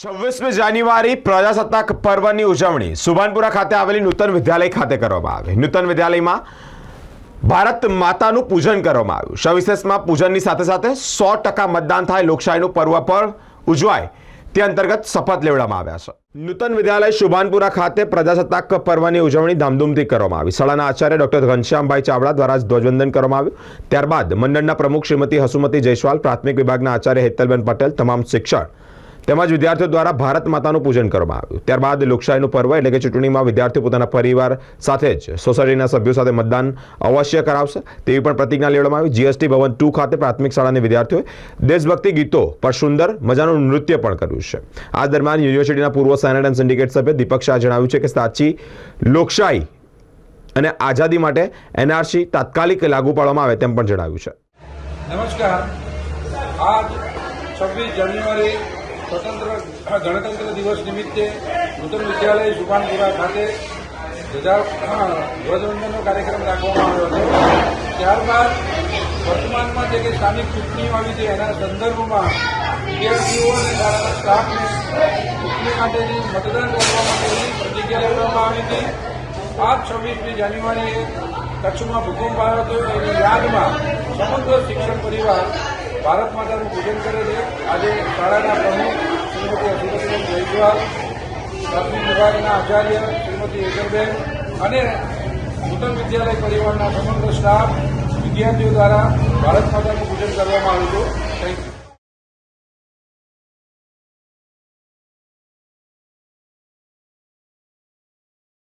26મી જાન્યુઆરી પ્રજાસત્તાક પર્વની ઉજવણી સુભાનપુરા ખાતે આવેલી નૂતન વિદ્યાલય ખાતે કરવામાં આવી। નૂતન વિદ્યાલયમાં ભારત માતાનું પૂજન કરવામાં આવ્યું। સવિશેષમાં પૂજનની સાથે સાથે 100% મતદાન થાય, લોકશાહીનું પર્વ પર ઉજવાય તે અંતર્ગત શપથ લેવડાવવામાં આવ્યા છે। નૂતન વિદ્યાલય સુભાનપુરા ખાતે પ્રજાસત્તાક પર્વની ઉજવણી ધામધૂમથી કરવામાં આવી। શાળાના આચાર્ય ડોક્ટર ઘનશ્યામભાઈ ચાવડા દ્વારા ધ્વજવંદન કરવામાં આવ્યું। ત્યારબાદ મંડળના પ્રમુખ શ્રીમતી હસુમતી જયસ્વાલ, પ્રાથમિક વિભાગના આચાર્ય હેતલબેન પટેલ, તમામ શિક્ષક તેમજ વિદ્યાર્થીઓ દ્વારા ભારત માતાનું પૂજન કરવામાં આવ્યું। ત્યારબાદ લોકશાહીનું પર્વ એટલે કે ચૂંટણીમાં વિદ્યાર્થીઓ પોતાના પરિવાર સાથે જ સોસાયટીના સભ્યો સાથે મતદાન અવશ્ય કરાવશે તેવી પણ પ્રતિજ્ઞા લેવામાં આવી। જીએસટી ભવન 2 ખાતે પ્રાથમિક શાળાના વિદ્યાર્થીઓએ દેશભક્તિ ગીતો પર સુંદર મજાનું નૃત્ય પણ કર્યું છે। આ દરમિયાન યુનિવર્સિટીના પૂર્વ સેનેટ એન્ડ સિન્ડિકેટ સભ્ય દીપક શાહ જણાવ્યું છે કે સાચી લોકશાહી અને આઝાદી માટે એનઆરસી તાત્કાલિક લાગુ પાડવામાં આવે તેમ પણ જણાવ્યું છે। નમસ્કાર। આજ 26 જાન્યુઆરી ગણતંત્ર દિવસ નિમિત્તે નૂતન વિદ્યાલય સુભાનપુરા ખાતે ધ્વજવંદનનો કાર્યક્રમ રાખવામાં આવ્યો હતો। ત્યારબાદ વર્તમાનમાં જે કે સ્થાનિક ચૂંટણીઓ આવી છે એના સંદર્ભમાં વિદ્યાર્થીઓ અને શાળાના સ્ટાફને ચૂંટણી માટેની મતદાન કરવા માટેની પ્રતિજ્ઞા લેવામાં આવી હતી। આ 26મી જાન્યુઆરીએ કચ્છમાં ભૂકંપ આવ્યો હતો એની યાદમાં સમગ્ર શિક્ષણ પરિવાર ભારત માતાનું પૂજન કરે છે। આજે શાળાના પ્રમુખ શ્રીમતી હસુમતીબેન જયસ્વાલ, પ્રાથમિક વિભાગના આચાર્ય શ્રીમતી હેતલબેન અને નૂતન વિદ્યાલય પરિવારના સમગ્ર સ્ટાફ વિદ્યાર્થીઓ દ્વારા ભારત માતાનું પૂજન કરવામાં આવ્યું હતું। Thank you.